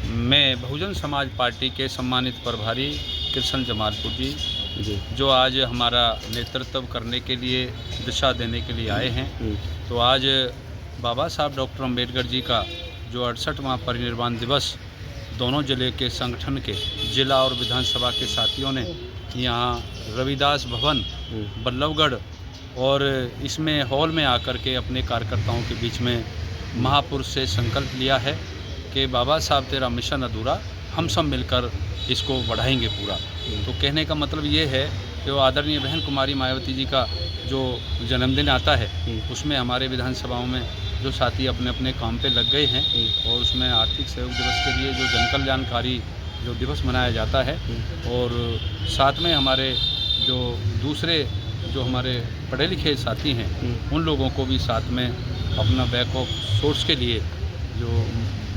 मैं बहुजन समाज पार्टी के सम्मानित प्रभारी कृष्ण जमालपुर जी जो आज हमारा नेतृत्व करने के लिए, दिशा देने के लिए आए हैं। तो आज बाबा साहब डॉक्टर अम्बेडकर जी का जो 68वां परिनिर्वाण दिवस दोनों जिले के संगठन के जिला और विधानसभा के साथियों ने यहाँ रविदास भवन बल्लभगढ़ और इसमें हॉल में आकर के अपने कार्यकर्ताओं के बीच में महापुरुष से संकल्प लिया है कि बाबा साहब तेरा मिशन अधूरा, हम सब मिलकर इसको बढ़ाएंगे पूरा। तो कहने का मतलब ये है कि वो आदरणीय बहन कुमारी मायावती जी का जो जन्मदिन आता है उसमें हमारे विधानसभाओं में जो साथी अपने अपने काम पे लग गए हैं और उसमें आर्थिक सहयोग दिवस के लिए जो जन कल्याणकारी जो दिवस मनाया जाता है और साथ में हमारे जो दूसरे जो हमारे पढ़े लिखे साथी हैं उन लोगों को भी साथ में अपना बैक ऑफ सोर्स के लिए जो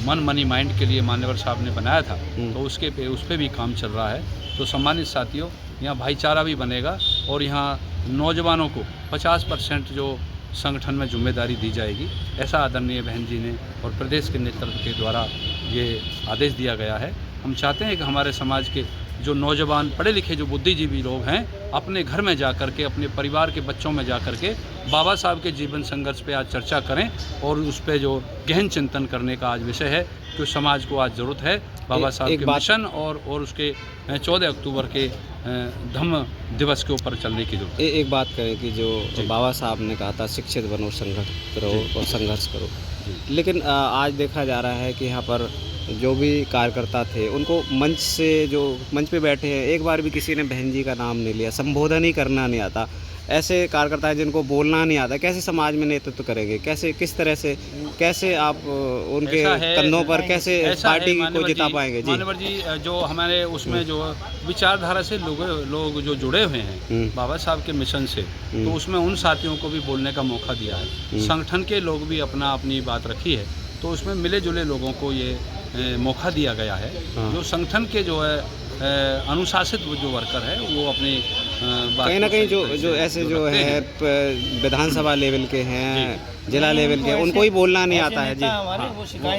मनी माइंड के लिए मान्यवर साहब ने बनाया था तो उस पर भी काम चल रहा है। तो सम्मानित साथियों, यहाँ भाईचारा भी बनेगा और यहाँ नौजवानों को 50% जो संगठन में जिम्मेदारी दी जाएगी, ऐसा आदरणीय बहन जी ने और प्रदेश के नेतृत्व के द्वारा ये आदेश दिया गया है। हम चाहते हैं कि हमारे समाज के जो नौजवान पढ़े लिखे जो बुद्धिजीवी लोग हैं अपने घर में जा कर के, अपने परिवार के बच्चों में जा कर के बाबा साहब के जीवन संघर्ष पे आज चर्चा करें और उस पे जो गहन चिंतन करने का आज विषय है कि समाज को आज ज़रूरत है बाबा साहब के मिशन और उसके 14 अक्टूबर के धम्म दिवस के ऊपर चलने की जरूरत। एक बात करें कि जो बाबा साहब ने कहा था शिक्षित बनो, संघर्ष करो और संघर्ष करो, लेकिन आज देखा जा रहा है कि यहाँ पर जो भी कार्यकर्ता थे उनको मंच पे बैठे हैं, एक बार भी किसी ने बहन जी का नाम नहीं लिया, संबोधन ही करना नहीं आता। ऐसे कार्यकर्ता हैं जिनको बोलना नहीं आता, कैसे समाज में नेतृत्व करेंगे? किस तरह से कैसे आप उनके कंधों पर कैसे पार्टी को जिता पाएंगे? जी मानवर जी, जो हमारे उसमें जो विचारधारा से लोग जो जुड़े हुए हैं बाबा साहब के मिशन से, तो उसमें उन साथियों को भी बोलने का मौका दिया है। संगठन के लोग भी अपनी बात रखी है, तो उसमें मिले जुले लोगों को ये मौका दिया गया है। जो संगठन के जो है अनुशासित जो वर्कर है वो अपनी कहीं ना कहीं जो ऐसे जो है विधानसभा लेवल के हैं, जिला लेवल के, उनको ही बोलना नहीं आता है। जी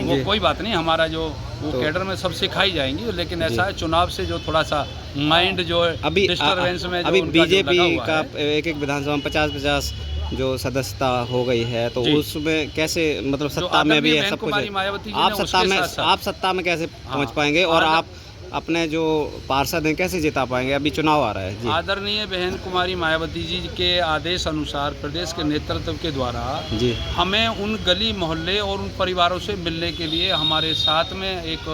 वो कोई बात नहीं, हमारा जो वो कैडर में सब सिखाई जाएंगी, लेकिन ऐसा है चुनाव से जो थोड़ा सा माइंड जो अभी डिस्टर्बेंस में अभी बीजेपी का एक विधानसभा में 50-50 जो सदस्यता हो गई है, तो उसमें कैसे मतलब सत्ता में भी सब कुछ आप सत्ता में कैसे पहुंच पाएंगे और आप अपने जो पार्षद हैं कैसे जिता पाएंगे? अभी चुनाव आ रहा है। जी आदरणीय बहन कुमारी मायावती जी के आदेश अनुसार प्रदेश के नेतृत्व के द्वारा जी हमें उन गली मोहल्ले और उन परिवारों से मिलने के लिए हमारे साथ में एक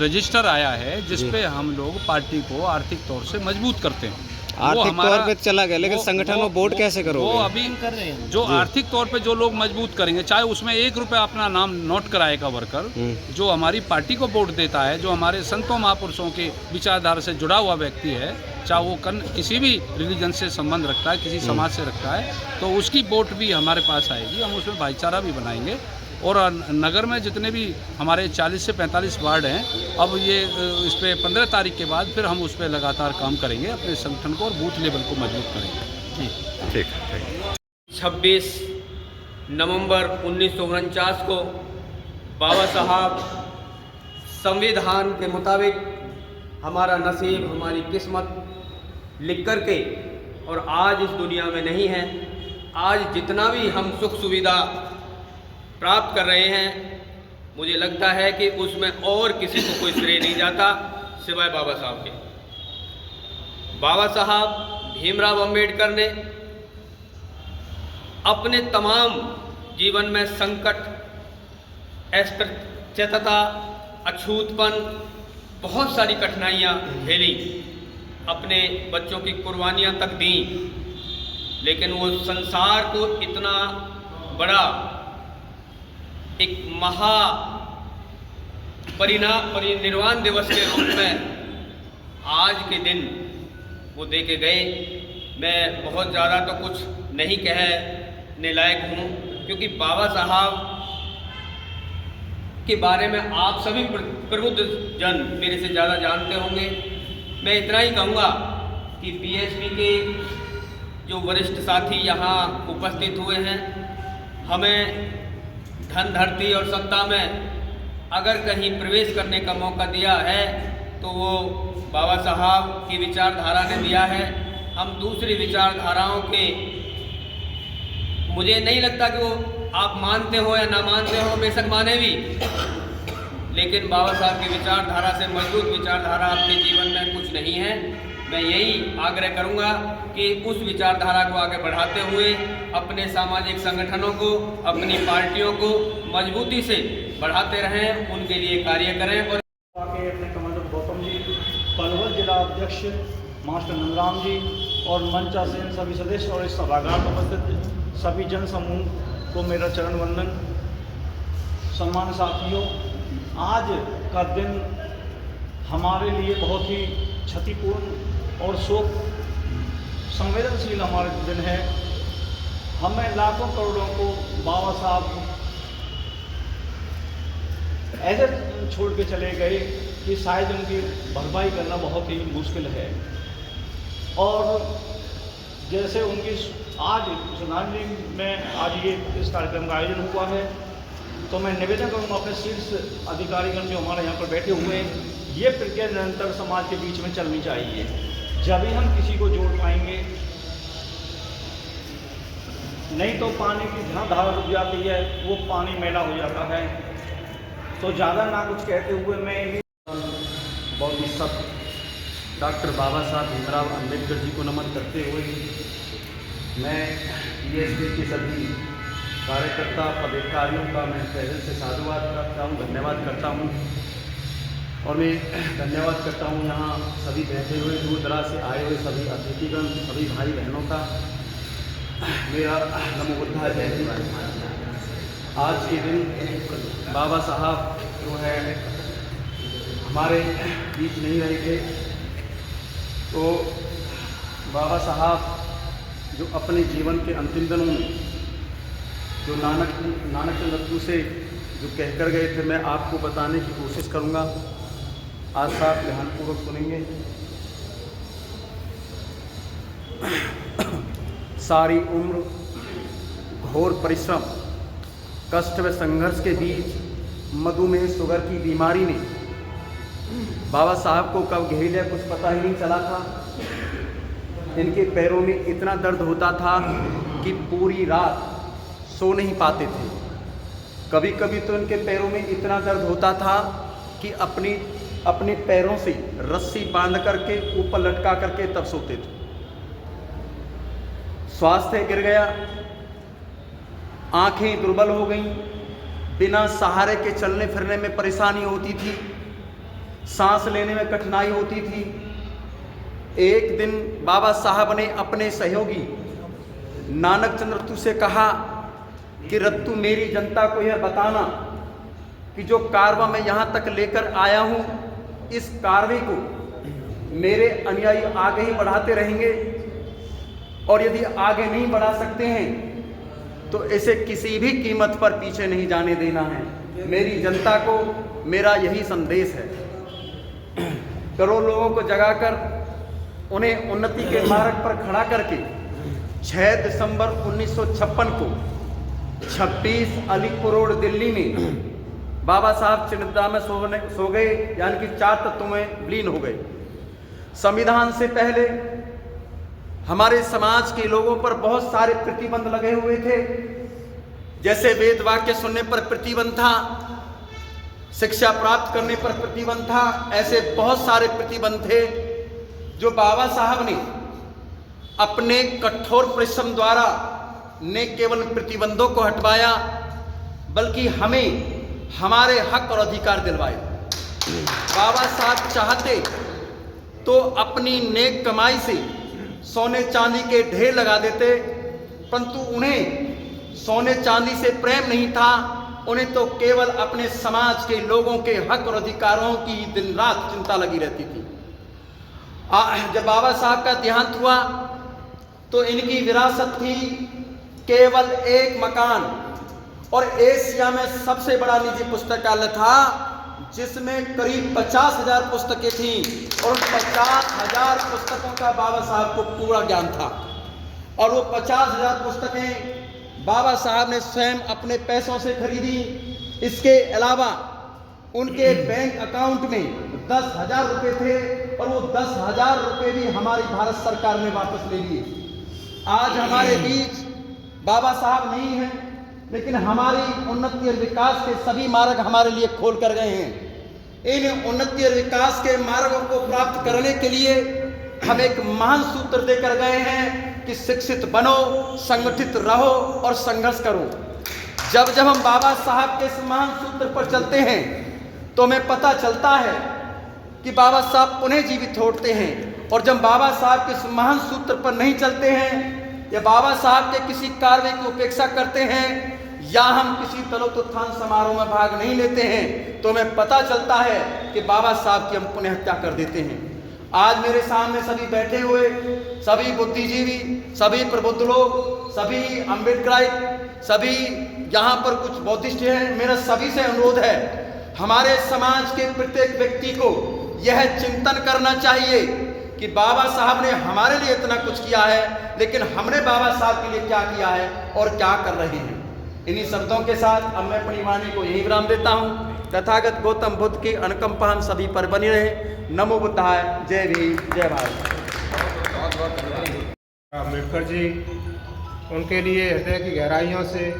रजिस्टर आया है जिसपे हम लोग पार्टी को आर्थिक तौर से मजबूत करते हैं। आर्थिक तौर पे चला गया, लेकिन संगठन में वोट कैसे करोगे? वो अभी कर रहे हैं। जो आर्थिक तौर पे जो लोग मजबूत करेंगे, चाहे उसमें 1 रुपया अपना नाम नोट कराएगा वर्कर, जो हमारी पार्टी को वोट देता है, जो हमारे संतों महापुरुषों के विचारधारा से जुड़ा हुआ व्यक्ति है, चाहे वो किसी भी रिलीजन से संबंध रखता है, किसी समाज से रखता है, तो उसकी वोट भी हमारे पास आएगी। हम उसमें भाईचारा भी बनाएंगे और नगर में जितने भी हमारे 40 से 45 वार्ड हैं, अब ये इस पर 15 तारीख के बाद फिर हम उस पर लगातार काम करेंगे, अपने संगठन को और बूथ लेवल को मजबूत करेंगे। ठीक। 26 नवंबर 1949 को बाबा साहब संविधान के मुताबिक हमारा नसीब, हमारी किस्मत लिख कर के और आज इस दुनिया में नहीं है। आज जितना भी हम सुख सुविधा प्राप्त कर रहे हैं, मुझे लगता है कि उसमें और किसी को कोई श्रेय नहीं जाता सिवाय बाबा साहब के। बाबा साहब भीमराव अंबेडकर ने अपने तमाम जीवन में संकट, अस्पृश्यता, अछूतपन, बहुत सारी कठिनाइयाँ झेली, अपने बच्चों की कुर्बानियाँ तक दी, लेकिन वो संसार को इतना बड़ा एक महा परिनिर्वाण दिवस के रूप में आज के दिन वो दे के गए। मैं बहुत ज़्यादा तो कुछ नहीं कहने लायक हूँ, क्योंकि बाबा साहब के बारे में आप सभी प्रबुद्ध जन मेरे से ज़्यादा जानते होंगे। मैं इतना ही कहूँगा कि बीएसपी के जो वरिष्ठ साथी यहाँ उपस्थित हुए हैं, हमें धन, धरती और सत्ता में अगर कहीं प्रवेश करने का मौका दिया है तो वो बाबा साहब की विचारधारा ने दिया है। हम दूसरी विचारधाराओं के, मुझे नहीं लगता कि वो आप मानते हो या ना मानते हो, बेशक माने भी, लेकिन बाबा साहब की विचारधारा से मजबूत विचारधारा आपके जीवन में कुछ नहीं है। मैं यही आग्रह करूंगा कि उस विचारधारा को आगे बढ़ाते हुए अपने सामाजिक संगठनों को, अपनी पार्टियों को मजबूती से बढ़ाते रहें, उनके लिए कार्य करें। और अपने कमांडर गौतम जी, पलवल जिला अध्यक्ष मास्टर नंदराम जी और मंचासीन सभी सदस्य और इस सभागार में उपस्थित सभी जन समूह को मेरा चरण वंदन। सम्मान साथियों, आज का दिन हमारे लिए बहुत ही क्षतिपूर्ण और शोक संवेदनशील हमारे दिन है। हमें लाखों करोड़ों को बाबा साहब ऐसे छोड़ के चले गए कि शायद उनकी भरपाई करना बहुत ही मुश्किल है। और जैसे उनकी आज श्रद्धांजलि में आज ये इस कार्यक्रम का आयोजन हुआ है, तो मैं निवेदन करूँगा अपने शीर्ष अधिकारीगण जो हमारे यहाँ पर बैठे हुए हैं, ये प्रक्रिया निरंतर समाज के बीच में चलनी चाहिए। जब ही हम किसी को जोड़ पाएंगे, नहीं तो पानी की जहाँ धारा रुक जाती है वो पानी मैला हो जाता है। तो ज़्यादा ना कुछ कहते हुए मैं बहुत सब डॉक्टर बाबा साहब भीमराव अम्बेडकर जी को नमन करते हुए मैं पीएसपी के सभी कार्यकर्ता पदाधिकारियों का मैं पहले से साधुवाद करता हूँ, धन्यवाद करता हूँ। और मैं धन्यवाद करता हूँ यहाँ सभी बैठे हुए दूर दराज से आए हुए सभी अतिथिगण, सभी भाई बहनों का मेरा नमो बुद्धाय जय हिंद। आज के दिन बाबा साहब जो है हमारे बीच नहीं रहे थे, तो बाबा साहब जो अपने जीवन के अंतिम दिनों में जो नानक चंद्र से जो कहकर गए थे, मैं आपको बताने की कोशिश करूँगा। आज साहब ध्यानपूर्वक सुनेंगे। सारी उम्र घोर परिश्रम, कष्ट व संघर्ष के बीच मधुमेह शुगर की बीमारी ने बाबा साहब को कब घेर लिया कुछ पता ही नहीं चला था। इनके पैरों में इतना दर्द होता था कि पूरी रात सो नहीं पाते थे। कभी कभी तो इनके पैरों में इतना दर्द होता था कि अपने पैरों से रस्सी बांध करके ऊपर लटका करके तब सोते थे। स्वास्थ्य गिर गया, आंखें दुर्बल हो गईं, बिना सहारे के चलने फिरने में परेशानी होती थी, सांस लेने में कठिनाई होती थी। एक दिन बाबा साहब ने अपने सहयोगी नानक चंद्र रत्तू से कहा कि रत्तू मेरी जनता को यह बताना कि जो कारवां मैं यहाँ तक लेकर आया हूँ, इस कारवे को मेरे अनुयायी आगे ही बढ़ाते रहेंगे, और यदि आगे नहीं बढ़ा सकते हैं तो इसे किसी भी कीमत पर पीछे नहीं जाने देना है। मेरी जनता को मेरा यही संदेश है। करोड़ों लोगों को जगाकर उन्हें उन्नति के मार्ग पर खड़ा करके 6 दिसंबर 1956 को 26 अलीपुर रोड दिल्ली में बाबा साहब चिन्ता में सो गए, यानी कि 4 तत्वों में विलीन हो गए। संविधान से पहले हमारे समाज के लोगों पर बहुत सारे प्रतिबंध लगे हुए थे, जैसे वेद वाक्य सुनने पर प्रतिबंध था, शिक्षा प्राप्त करने पर प्रतिबंध था। ऐसे बहुत सारे प्रतिबंध थे जो बाबा साहब ने अपने कठोर परिश्रम द्वारा ने केवल प्रतिबंधों को हटवाया, बल्कि हमें हमारे हक और अधिकार दिलवाए। बाबा साहब चाहते तो अपनी नेक कमाई से सोने चांदी के ढेर लगा देते, परंतु उन्हें सोने चांदी से प्रेम नहीं था। उन्हें तो केवल अपने समाज के लोगों के हक और अधिकारों की दिन रात चिंता लगी रहती थी। जब बाबा साहब का देहांत हुआ तो इनकी विरासत थी केवल एक मकान, और एशिया में सबसे बड़ा निजी पुस्तकालय था जिसमें करीब 50,000 पुस्तकें थीं, और 50,000 पुस्तकों का बाबा साहब को पूरा ज्ञान था। और वो 50,000 पुस्तकें बाबा साहब ने स्वयं अपने पैसों से खरीदी। इसके अलावा उनके बैंक अकाउंट में 10,000 रुपये थे और वो 10,000 रुपये भी हमारी भारत सरकार ने वापस ले लिए। आज हमारे बीच बाबा साहब नहीं हैं, लेकिन हमारी उन्नति और विकास के सभी मार्ग हमारे लिए खोल कर गए हैं। इन उन्नति और विकास के मार्गों को प्राप्त करने के लिए हम एक महान सूत्र देकर गए हैं कि शिक्षित बनो, संगठित रहो और संघर्ष करो। जब जब हम बाबा साहब के इस महान सूत्र पर चलते हैं तो हमें पता चलता है कि बाबा साहब पुनः जीवित होते हैं। और जब बाबा साहब के इस महान सूत्र पर नहीं चलते हैं या बाबा साहब के किसी कार्य की उपेक्षा करते हैं या हम किसी तलोत्थान समारोह में भाग नहीं लेते हैं तो हमें पता चलता है कि बाबा साहब की हम पुनः हत्या कर देते हैं। आज मेरे सामने सभी बैठे हुए सभी बुद्धिजीवी, सभी प्रबुद्ध लोग, सभी अम्बेडकराइट, सभी यहाँ पर कुछ बौद्धिस्ट हैं। मेरा सभी से अनुरोध है, हमारे समाज के प्रत्येक व्यक्ति को यह चिंतन करना चाहिए कि बाबा साहब ने हमारे लिए इतना कुछ किया है, लेकिन हमने बाबा साहब के लिए क्या किया है और क्या कर रहे हैं। इन्हीं शब्दों के साथ अब मैं अपनी वाणी को यही विराम देता हूँ। तथागत गौतम बुद्ध की अनुकंपा हम सभी पर बनी रहे। नमो बुद्धाय। जय भीम, जय भारत। अम्बेडकर जी, उनके लिए हृदय की गहराइयों से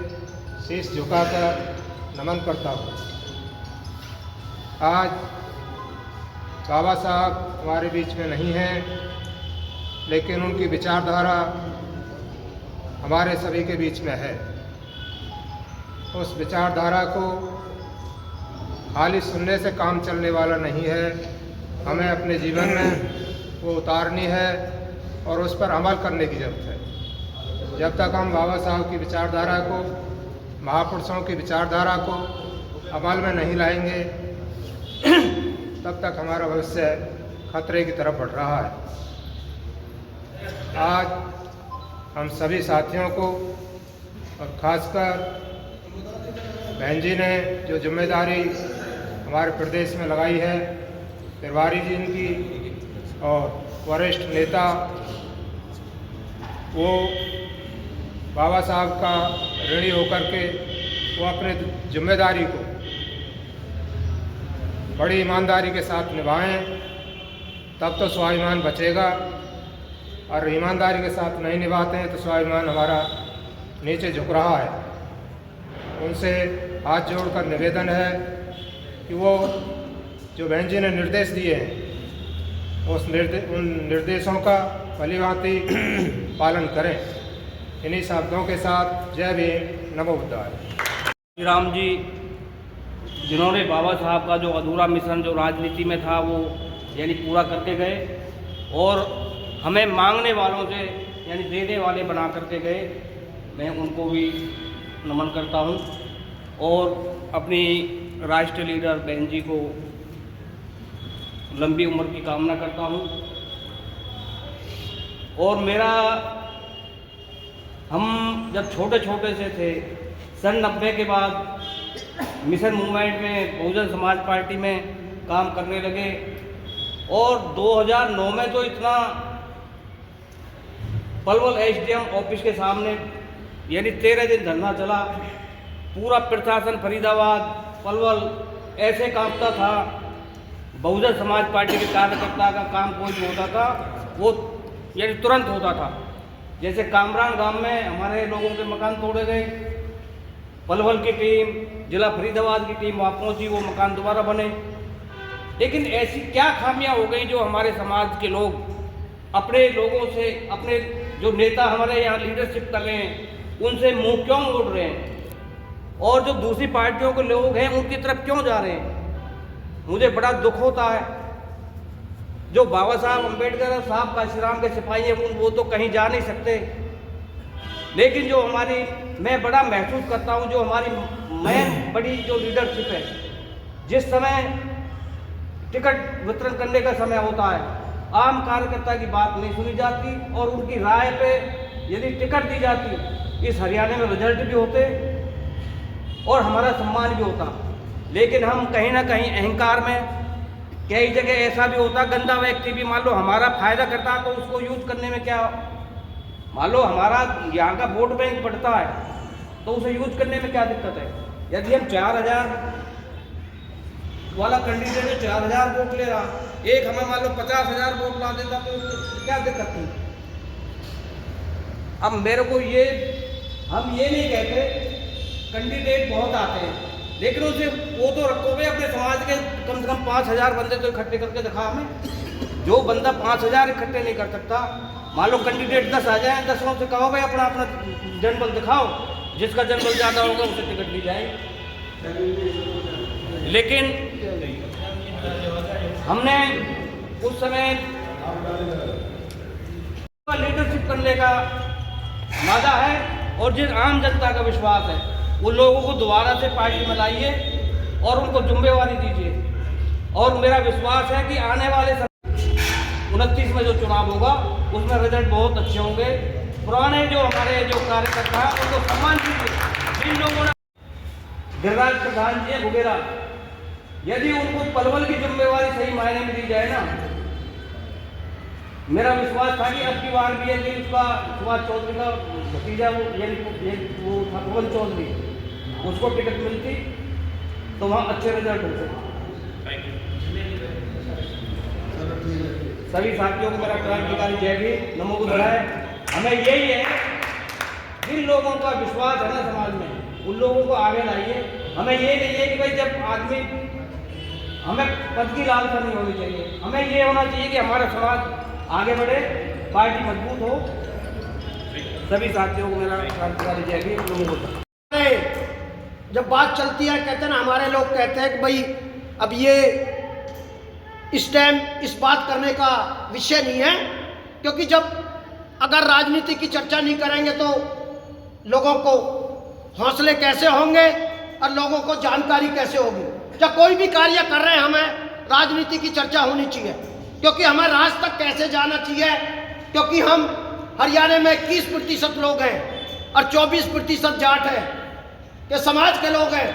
शीश झुकाकर नमन करता हूँ। आज बाबा साहब हमारे बीच में नहीं हैं, लेकिन उनकी विचारधारा हमारे सभी के बीच में है। उस विचारधारा को खाली सुनने से काम चलने वाला नहीं है, हमें अपने जीवन में वो उतारनी है और उस पर अमल करने की ज़रूरत है। जब तक हम बाबा साहब की विचारधारा को, महापुरुषों की विचारधारा को अमल में नहीं लाएंगे तब तक हमारा भविष्य खतरे की तरफ बढ़ रहा है। आज हम सभी साथियों को और ख़ासकर बहन जी ने जो जिम्मेदारी हमारे प्रदेश में लगाई है, तिवारी जी इनकी और वरिष्ठ नेता, वो बाबा साहब का ऋणी होकर के वो अपने जिम्मेदारी को बड़ी ईमानदारी के साथ निभाएं, तब तो स्वाभिमान बचेगा। और ईमानदारी के साथ नहीं निभाते हैं तो स्वाभिमान हमारा नीचे झुक रहा है। उनसे हाथ जोड़कर निवेदन है कि वो जो बहन जी ने निर्देश दिए हैं उन निर्देशों का भलीभांति पालन करें। इन्हीं शब्दों के साथ जय भीम, नमो बुद्धाय। श्री राम जी, जिन्होंने बाबा साहब का जो अधूरा मिशन जो राजनीति में था वो यानी पूरा करके गए और हमें मांगने वालों से यानी देने वाले बना करके गए, मैं उनको भी नमन करता हूँ और अपनी राष्ट्रीय लीडर बहन जी को लंबी उम्र की कामना करता हूँ। और मेरा, हम जब छोटे छोटे से थे, सन 90 के बाद मिशन मूवमेंट में बहुजन समाज पार्टी में काम करने लगे और 2009 में तो इतना पलवल एसडीएम ऑफिस के सामने यानी 13 दिन धरना चला। पूरा प्रशासन फरीदाबाद, पलवल ऐसे कांपता था। बहुजन समाज पार्टी के कार्यकर्ता का काम कोई भी होता था वो यानी तुरंत होता था। जैसे कामरान गांव में हमारे लोगों के मकान तोड़े गए, पलवल की टीम, जिला फरीदाबाद की टीम वहाँ पहुँची, वो मकान दोबारा बने। लेकिन ऐसी क्या खामियां हो गई जो हमारे समाज के लोग अपने लोगों से, अपने जो नेता हमारे यहाँ लीडरशिप कर रहे हैं उनसे मुंह क्यों मोड़ रहे हैं और जो दूसरी पार्टियों के लोग हैं उनकी तरफ क्यों जा रहे हैं। मुझे बड़ा दुख होता है। जो बाबा साहब अम्बेडकर साहब का श्रीराम के सिपाही हैं वो तो कहीं जा नहीं सकते, लेकिन जो हमारी, मैं बड़ा महसूस करता हूँ जो हमारी मैं बड़ी जो लीडरशिप है, जिस समय टिकट वितरण करने का समय होता है आम कार्यकर्ता की बात नहीं सुनी जाती और उनकी राय पे यदि टिकट दी जाती, इस हरियाणा में रिजल्ट भी होते और हमारा सम्मान भी होता। लेकिन हम कहीं ना कहीं अहंकार में, कई जगह ऐसा भी होता, गंदा व्यक्ति भी मान लो हमारा फायदा करता तो उसको यूज करने में क्या, मान लो हमारा यहाँ का वोट बैंक बढ़ता है तो उसे यूज करने में क्या दिक्कत है। यदि हम 4000 वाला कैंडिडेट है 4000 वोट ले रहा, एक हमें मान लो 50,000 वोट ला देता तो क्या दिक्कत थी। अब मेरे को ये, हम ये नहीं कहते, कैंडिडेट बहुत आते हैं, लेकिन उसे वो तो रखोगे अपने समाज के कम से कम 5,000 बंदे तो इकट्ठे करके दिखा हमें। जो बंदा 5,000 इकट्ठे नहीं कर सकता, मान लो कैंडिडेट 10 आ जाए, 10 से कहो भाई अपना अपना जनबल दिखाओ, जिसका जनबल ज़्यादा होगा उसे टिकट दी जाएगी। लेकिन हमने उस समय लीडरशिप करने का वादा है और जिस आम जनता का विश्वास है वो लोगों को दोबारा से पार्टी में लाइए और उनको जिम्मेवारी दीजिए। और मेरा विश्वास है कि आने वाले 29 में जो चुनाव होगा उसमें रिजल्ट बहुत अच्छे होंगे। पुराने जो हमारे जो कार्यकर्ता हैं उनको सम्मान दीजिए। जिन लोगों ने गिरिराज प्रधान जी वगैरह, यदि उनको पलवल की जिम्मेवारी सही मायने में दी जाए ना, मेरा विश्वास था कि अब की बार भी यदि उसका सुभाष चौधरी का भतीजा वो था पवन चौधरी, उसको टिकट मिलती तो वहाँ अच्छे रिजल्ट होते। सभी साथियों को मेरा क्रांतिकारी जय भी, नमो बुद्धाय। हमें यही है, जिन लोगों का विश्वास है ना समाज में, उन लोगों को आगे लाइए। हमें ये नहीं है कि भाई जब आदमी, हमें पद की लालसा नहीं होनी चाहिए, हमें ये होना चाहिए कि हमारा समाज आगे बढ़े, पार्टी मजबूत हो। सभी साथियों को मेरा क्रांतिकारी जय भी, नमो बुद्धाय। जब बात चलती है, कहते हैं ना, हमारे लोग कहते हैं कि भाई अब ये इस टाइम इस बात करने का विषय नहीं है, क्योंकि जब अगर राजनीति की चर्चा नहीं करेंगे तो लोगों को हौसले कैसे होंगे और लोगों को जानकारी कैसे होगी। जब कोई भी कार्य कर रहे हैं हमें राजनीति की चर्चा होनी चाहिए, क्योंकि हमें राज तक कैसे जाना चाहिए, क्योंकि हम हरियाणा में 21% लोग हैं और 24% जाट हैं कि समाज के लोग हैं।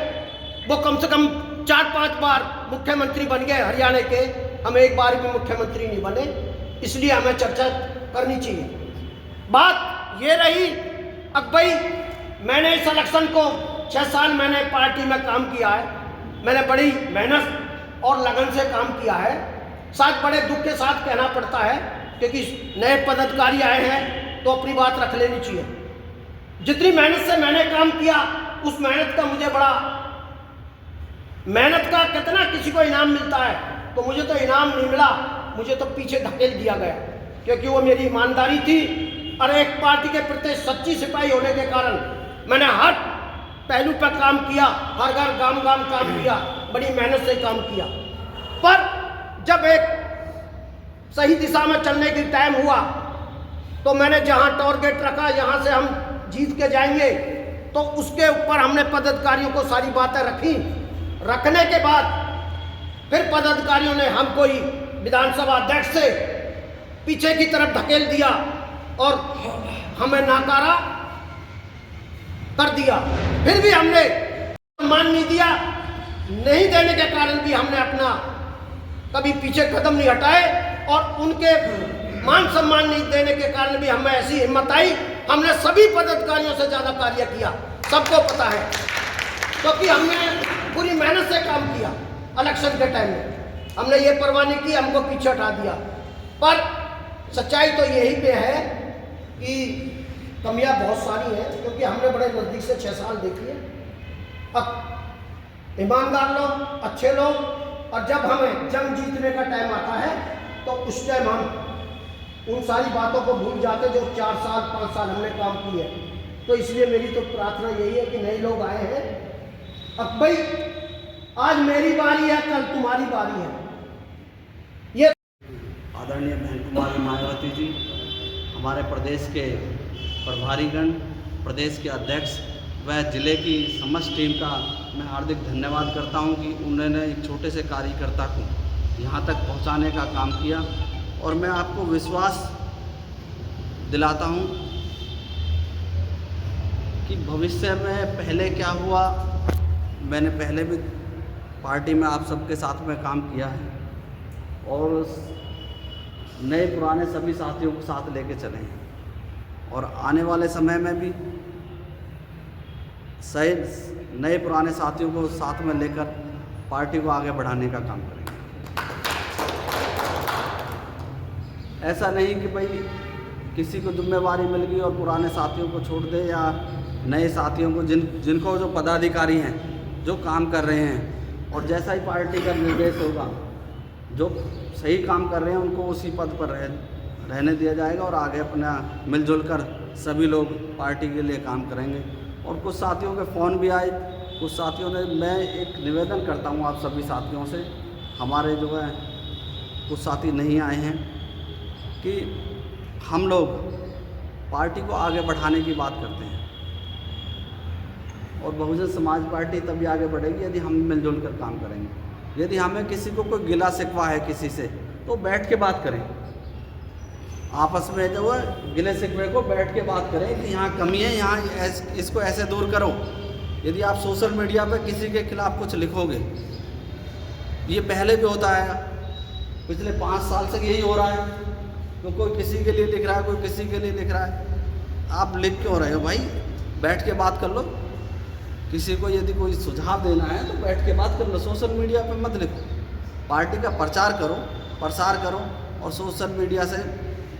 वो कम से कम 4-5 बार मुख्यमंत्री बन गए हरियाणा के, हम एक बार भी मुख्यमंत्री नहीं बने, इसलिए हमें चर्चा करनी चाहिए। बात ये रही, अब भाई मैंने इस इलेक्शन को 6 साल मैंने पार्टी में काम किया है, मैंने बड़ी मेहनत और लगन से काम किया है। शायद बड़े दुख के साथ कहना पड़ता है, क्योंकि नए पदाधिकारी आए हैं तो अपनी बात रख लेनी चाहिए। जितनी मेहनत से मैंने काम किया, उस मेहनत का मुझे बड़ा, मेहनत का कितना किसी को इनाम मिलता है, तो मुझे तो इनाम नहीं मिला, मुझे तो पीछे धकेल दिया गया, क्योंकि वो मेरी ईमानदारी थी और एक पार्टी के प्रति सच्ची सिपाही होने के कारण मैंने हर पहलू पर काम किया, हर घर गांव गांव काम किया, बड़ी मेहनत से काम किया। पर जब एक सही दिशा में चलने की टाइम हुआ तो मैंने जहां टारगेट रखा, यहाँ से हम जीत के जाएंगे, तो उसके ऊपर हमने पदाधिकारियों को सारी बातें रखी। रखने के बाद फिर पदाधिकारियों ने हमको ही विधानसभा अध्यक्ष से पीछे की तरफ धकेल दिया और हमें नाकारा कर दिया। फिर भी हमने सम्मान नहीं दिया, नहीं देने के कारण भी हमने अपना कभी पीछे कदम नहीं हटाए, और उनके मान सम्मान नहीं देने के कारण भी हमें ऐसी हिम्मत आई, हमने सभी पदाधिकारियों से ज़्यादा कार्य किया, सबको पता है, क्योंकि हमने पूरी मेहनत से काम किया। इलेक्शन के टाइम में हमने ये परवाह नहीं की, हमको पीछे हटा दिया। पर सच्चाई तो यही पे है कि कमियां बहुत सारी हैं, क्योंकि हमने बड़े नज़दीक से 6 साल देखी है। अब ईमानदार लोग, अच्छे लोग, और जब हमें जंग जीतने का टाइम आता है तो उस टाइम हम उन सारी बातों को भूल जाते जो 4 साल 5 साल हमने काम की है। तो इसलिए मेरी तो प्रार्थना यही है कि नए लोग आए हैं, अब भाई आज मेरी बारी है, कल तुम्हारी बारी है। ये आदरणीय बहन कुमारी मायावती जी, हमारे प्रदेश के प्रभारीगण, प्रदेश के अध्यक्ष व जिले की समस्त टीम का मैं हार्दिक धन्यवाद करता हूं कि उन्होंने एक छोटे से कार्यकर्ता को यहां तक पहुंचाने का काम किया। और मैं आपको विश्वास दिलाता हूं कि भविष्य में पहले क्या हुआ, मैंने पहले भी पार्टी में आप सबके साथ में काम किया है और नए पुराने सभी साथियों को साथ लेके चले हैं, और आने वाले समय में भी सही नए पुराने साथियों को साथ में लेकर पार्टी को आगे बढ़ाने का काम करेंगे। ऐसा नहीं कि भाई किसी को जिम्मेवारी मिल गई और पुराने साथियों को छोड़ दे या नए साथियों को जिनको जो पदाधिकारी हैं जो काम कर रहे हैं और जैसा ही पार्टी का निर्देश होगा जो सही काम कर रहे हैं उनको उसी पद पर रहने दिया जाएगा और आगे अपना मिलजुल कर सभी लोग पार्टी के लिए काम करेंगे। और कुछ साथियों के फ़ोन भी आए, कुछ साथियों ने, मैं एक निवेदन करता हूं आप सभी साथियों से, हमारे जो है कुछ साथी नहीं आए हैं, कि हम लोग पार्टी को आगे बढ़ाने की बात करते हैं और बहुजन समाज पार्टी तभी आगे बढ़ेगी यदि हम मिलजुल कर काम करेंगे। यदि हमें किसी को कोई गिला शिकवा है किसी से तो बैठ के बात करें, आपस में जो है गिले शिकवे को बैठ के बात करें कि यहाँ कमी है, यहाँ इसको ऐसे दूर करो। यदि आप सोशल मीडिया पर किसी के खिलाफ कुछ लिखोगे, ये पहले भी होता है, पिछले 5 साल से यही हो रहा है, तो कोई किसी के लिए लिख रहा है, कोई किसी के लिए लिख रहा है, आप लिख क्यों रहे हो भाई? बैठ के बात कर लो। किसी को यदि कोई सुझाव देना है तो बैठ के बात कर लो, सोशल मीडिया पे मत लिखो। पार्टी का प्रचार करो, प्रसार करो। और सोशल मीडिया से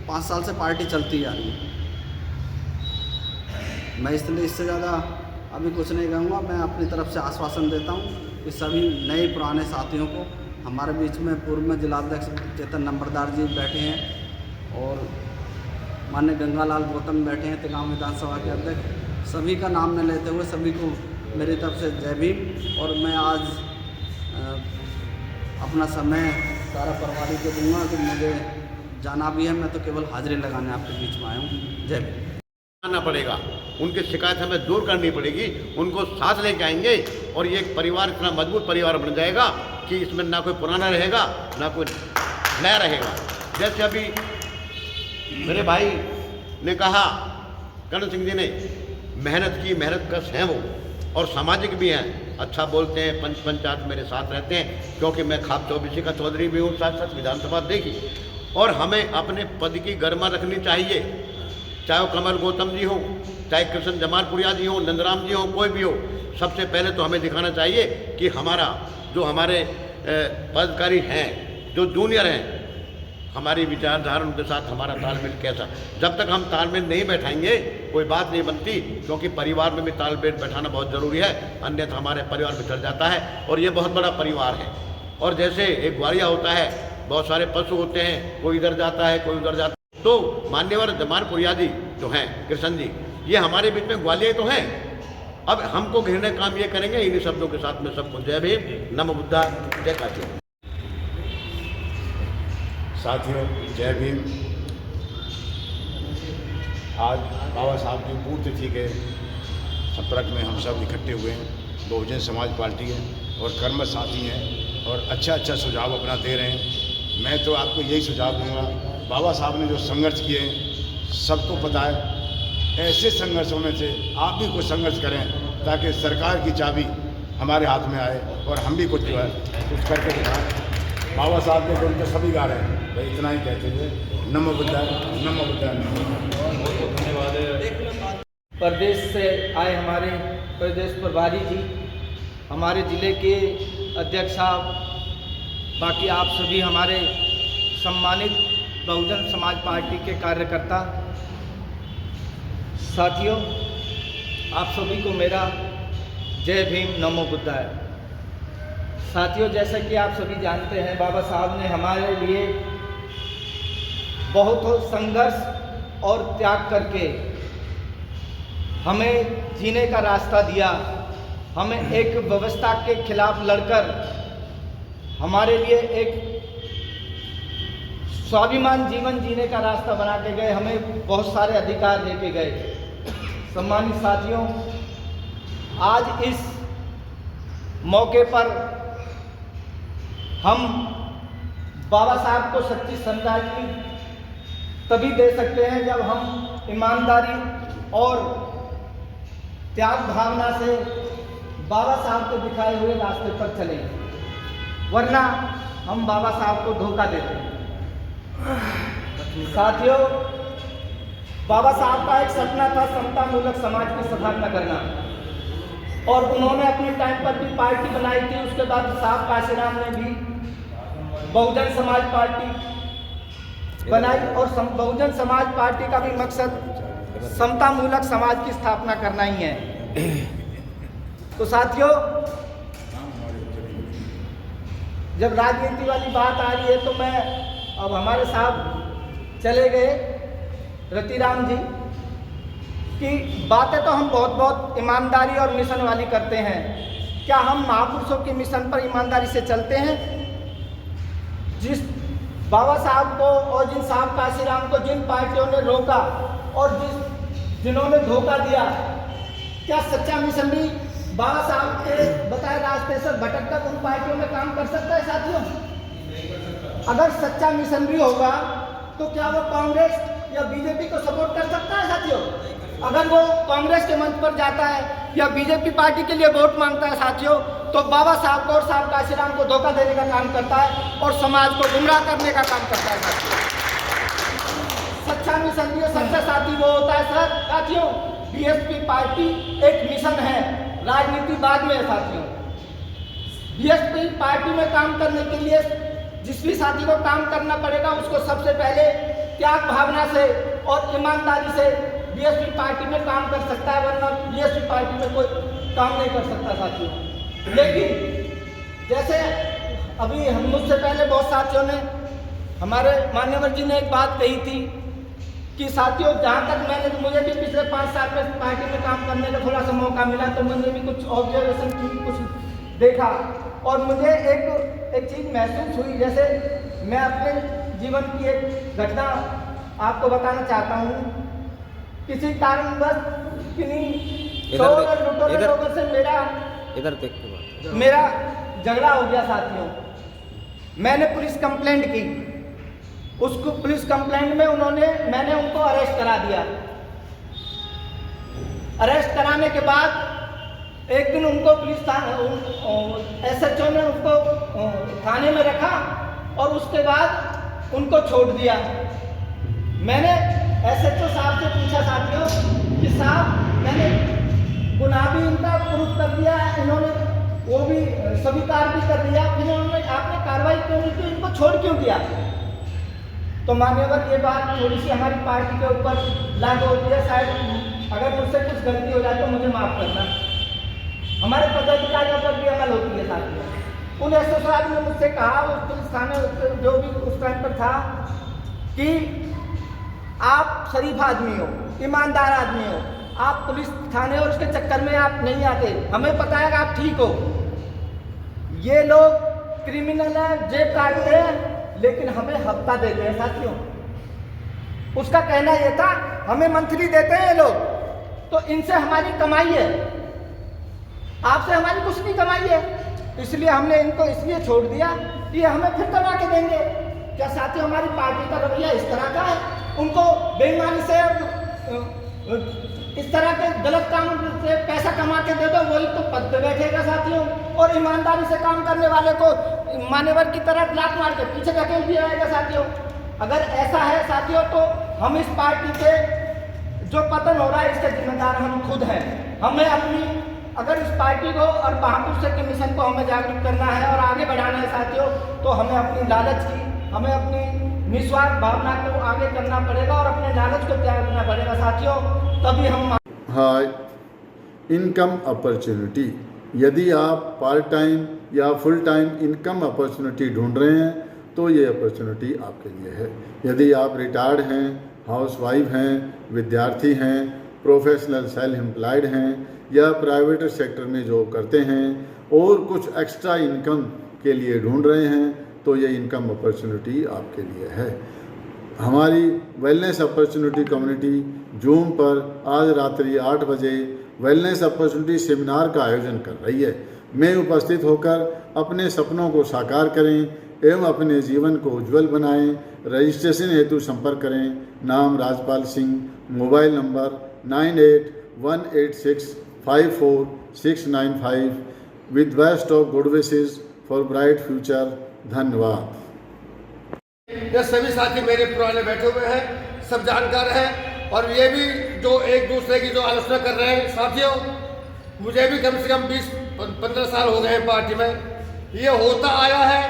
5 साल से पार्टी चलती जा रही है। मैं इसलिए इससे ज़्यादा अभी कुछ नहीं कहूँगा। मैं अपनी तरफ से आश्वासन देता हूँ कि सभी नए पुराने साथियों को, हमारे बीच में पूर्व में जिलाध्यक्ष चेतन नंबरदार जी बैठे हैं और माननीय गंगालाल गौतम बैठे हैं तिगांव विधानसभा के अध्यक्ष। सभी का नाम न लेते हुए सभी को मेरी तरफ से जय भीम। और मैं आज अपना समय सारा प्रभारी को दूंगा कि मुझे जाना भी है, मैं तो केवल हाजिरी लगाने आपके बीच में आया हूँ। जय भीम। आना पड़ेगा, उनकी शिकायत हमें दूर करनी पड़ेगी, उनको साथ लेके आएंगे और ये एक परिवार इतना मजबूत परिवार बन जाएगा कि इसमें ना कोई पुराना रहेगा ना कोई नया रहेगा। जैसे अभी मेरे भाई ने कहा, करण सिंह जी ने, मेहनत की, मेहनत कश हैं वो और सामाजिक भी हैं, अच्छा बोलते हैं, पंचायत मेरे साथ रहते हैं क्योंकि मैं खाप चौबीसी का चौधरी भी हूँ, साथ साथ विधानसभा देखी। और हमें अपने पद की गरिमा रखनी चाहिए, चाहे वो कमल गौतम जी हो, चाहे कृष्ण जमालपुरिया जी हो, नंदराम जी हो, कोई भी हो। सबसे पहले तो हमें दिखाना चाहिए कि हमारे पदाधिकारी हैं, जो जूनियर हैं, हमारी विचारधारा उनके साथ हमारा तालमेल कैसा। जब तक हम तालमेल नहीं बैठाएंगे कोई बात नहीं बनती, क्योंकि परिवार में भी तालमेल बैठाना बहुत ज़रूरी है, अन्यथा हमारे परिवार बिछड़ जाता है। और ये बहुत बड़ा परिवार है। और जैसे एक ग्वालिया होता है, बहुत सारे पशु होते हैं, कोई इधर जाता है कोई उधर जाता है, तो मान्यवर जमालपुरिया जी जो हैं, कृष्ण जी, ये हमारे बीच में ग्वालिया तो हैं। अब हमको घेरने काम ये करेंगे। इन्हीं शब्दों के साथ में सबको जय भीम, नमो बुद्धा, जय काशी। साथियों, जय भीम। आज बाबा साहब की पूर्ण तिथि के संपर्क में हम सब इकट्ठे हुए हैं। बहुजन समाज पार्टी है और कर्मठ साथी हैं और अच्छा सुझाव अपना दे रहे हैं। मैं तो आपको यही सुझाव दूंगा, बाबा साहब ने जो संघर्ष किए सबको पता है, ऐसे संघर्षों में से आप भी कुछ संघर्ष करें ताकि सरकार की चाबी हमारे हाथ में आए और हम भी कुछ करके दिखाएं। बाबा साहब ने बोलते सभी गा रहे हैं, भाई इतना ही कहते हुए नमो बुद्धाय, नमो बुद्धाय, नमो। धन्यवाद। प्रदेश से आए हमारे प्रदेश प्रभारी जी, हमारे ज़िले के अध्यक्ष साहब, बाकी आप सभी हमारे सम्मानित बहुजन समाज पार्टी के कार्यकर्ता साथियों, आप सभी को मेरा जय भीम, नमो बुद्धाय। साथियों, जैसा कि आप सभी जानते हैं, बाबा साहब ने हमारे लिए बहुत संघर्ष और त्याग करके हमें जीने का रास्ता दिया। हमें एक व्यवस्था के खिलाफ लड़कर हमारे लिए एक स्वाभिमान जीवन जीने का रास्ता बना के गए, हमें बहुत सारे अधिकार दे के गए। सम्मानित साथियों, आज इस मौके पर हम बाबा साहब को सच्ची श्रद्धांजलि तभी दे सकते हैं जब हम ईमानदारी और त्याग भावना से बाबा साहब को दिखाए हुए रास्ते पर चलें, वरना हम बाबा साहब को धोखा देते हैं। साथियों, बाबा साहब का एक सपना था समतामूलक समाज की स्थापना करना, और उन्होंने अपने टाइम पर भी पार्टी बनाई थी। उसके बाद साहब काशीराम ने भी बहुजन समाज पार्टी बनाई और बहुजन समाज पार्टी का भी मकसद समतामूलक समाज की स्थापना करना ही है। तो साथियों, जब राजनीति वाली बात आ रही है तो मैं अब हमारे साहब चले गए रतिराम जी की बातें तो हम बहुत ईमानदारी और मिशन वाली करते हैं। क्या हम महापुरुषों के मिशन पर ईमानदारी से चलते हैं? जिस बाबा साहब को और जिन साहब काशीराम को जिन पार्टियों ने रोका और जिन्होंने धोखा दिया, क्या सच्चा मिशन भी बाबा साहब के बताए रास्ते से भटक कर उन पार्टियों में काम कर सकता है? साथियों, अगर सच्चा मिशन भी होगा तो क्या वो कांग्रेस या बीजेपी को सपोर्ट कर सकता है? साथियों, अगर वो कांग्रेस के मंच पर जाता है या बीजेपी पार्टी के लिए वोट मांगता है साथियों, तो बाबा साहब को और साहब काशीराम को धोखा देने का काम करता है और समाज को गुमराह करने का काम करता है। साथियों, सच्चा मिशन भी सच्चा साथी वो होता है सर। साथियों, बीएसपी पार्टी एक मिशन है, राजनीति बाद में है। साथियों, बीएसपी पार्टी में काम करने के लिए जिस भी साथी को काम करना पड़ेगा उसको सबसे पहले त्याग भावना से और ईमानदारी से बीएसपी पार्टी में काम कर सकता है, वरना बीएसपी पार्टी में कोई काम नहीं कर सकता। साथियों, लेकिन जैसे अभी हम मुझसे पहले बहुत साथियों ने, हमारे मान्यवर जी ने एक बात कही थी कि साथियों, जहाँ तक मुझे भी पिछले 5 साल में पार्टी में काम करने का थोड़ा सा मौका मिला तो मैंने भी कुछ ऑब्जर्वेशन की, कुछ देखा और मुझे एक चीज़ महसूस हुई। जैसे मैं अपने जीवन की एक घटना आपको बताना चाहता हूँ। किसी कारणवश किन्हीं चोर और लुटेरे लोगों से मेरा झगड़ा हो गया। साथियों, मैंने पुलिस कंप्लेंट की। उसको पुलिस कंप्लेंट में मैंने उनको अरेस्ट करा दिया। अरेस्ट कराने के बाद एक दिन उनको पुलिस SHO ने उनको थाने में रखा और उसके बाद उनको छोड़ दिया। मैंने SHO साहब से पूछा साथियों कि साहब, मैंने गुनाह भी इनका प्रूफ कर दिया, इन्होंने वो भी स्वीकार भी कर दिया, फिर आपने कार्रवाई क्यों नहीं की, इनको छोड़ क्यों दिया? तो मान्यवर, ये बात थोड़ी सी हमारी पार्टी के ऊपर लागू होती है। शायद अगर मुझसे कुछ गलती हो जाए तो मुझे माफ़ करना। हमारे पदाधिकारियों पर भी अमल होती है। साथियों, उन SHO साहब ने मुझसे कहा, उस पुलिस थाने जो भी उस टाइम पर था, कि आप शरीफ आदमी हो, ईमानदार आदमी हो, आप पुलिस थाने और उसके चक्कर में आप नहीं आते, हमें पता है कि आप ठीक हो। ये लोग क्रिमिनल हैं, जेब काटते हैं, लेकिन हमें हफ्ता देते हैं। साथियों, उसका कहना यह था, हमें मंथली देते हैं ये लोग, तो इनसे हमारी कमाई है, आपसे हमारी कुछ नहीं कमाई है, इसलिए हमने इनको इसलिए छोड़ दिया कि हमें फिर कमा के देंगे। क्या साथियों, हमारी पार्टी का रवैया इस तरह का है? उनको बेईमानी से इस तरह के गलत काम से पैसा कमा के दे दो, वही तो पद पे बैठेगा। साथियों, और ईमानदारी से काम करने वाले को मान्यवर की तरह लात मार के पीछे धकेल दिया जाएगा। साथियों, अगर ऐसा है साथियों, तो हम इस पार्टी के जो पतन हो रहा है इसके जिम्मेदार हम खुद हैं। हमें अपनी, अगर इस पार्टी को और महापुरुषों के मिशन को हमें जागरूक करना है और आगे बढ़ाना है साथियों, तो हमें अपनी लालच की, हमें अपनी निस्वार्थ भावना को आगे करना पड़ेगा और अपने लालच को त्याग करना पड़ेगा। साथियों, तभी हम हाई इनकम अपॉर्चुनिटी, यदि आप पार्ट टाइम या फुल टाइम इनकम अपॉर्चुनिटी ढूंढ रहे हैं तो ये अपॉर्चुनिटी आपके लिए है। यदि आप रिटायर्ड हैं, हाउसवाइफ हैं, विद्यार्थी हैं, प्रोफेशनल सेल्फ एम्प्लॉयड हैं या प्राइवेट सेक्टर में जॉब करते हैं और कुछ एक्स्ट्रा इनकम के लिए ढूंढ रहे हैं तो ये इनकम अपॉर्चुनिटी आपके लिए है। हमारी वेलनेस अपॉर्चुनिटी कम्युनिटी जूम पर आज रात्रि 8 बजे वेलनेस अपॉर्चुनिटी सेमिनार का आयोजन कर रही है। में उपस्थित होकर अपने सपनों को साकार करें एवं अपने जीवन को उज्जवल बनाएं। रजिस्ट्रेशन हेतु संपर्क करें। नाम Rajpal Singh, mobile number 9818654695 with best of good wishes for bright future. धन्यवाद। ये सभी साथी मेरे पुराने बैठे हुए हैं, सब जानकार हैं और ये भी जो एक दूसरे की जो आलोचना कर रहे हैं। साथियों, मुझे भी कम से कम 20-15 साल हो गए हैं पार्टी में। ये होता आया है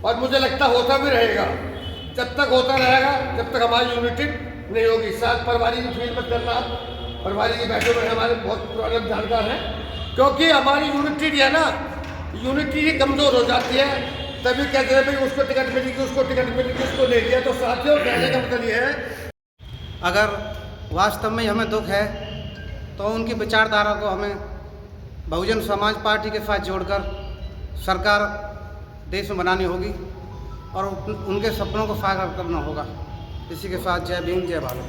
और मुझे लगता होता भी रहेगा। जब तक होता रहेगा जब तक हमारी यूनिटी नहीं होगी। साथ प्रभारी की फील्ड मत करना, प्रभारी की बैठे हुए हमारे बहुत पुराने जानकार हैं, क्योंकि हमारी यूनिटी है ना, यूनिटी ही कमज़ोर हो जाती है। तभी कहते हैं भाई उसको टिकट मिलेगी, उसको टिकट मिलेगी, उसको ले लिया। तो साथियों कहने का मतलब ये है, अगर वास्तव में हमें दुख है तो उनकी विचारधारा को हमें बहुजन समाज पार्टी के साथ जोड़कर सरकार देश में बनानी होगी और उनके सपनों को साकार करना होगा। इसी के साथ जय भीम जय भारत।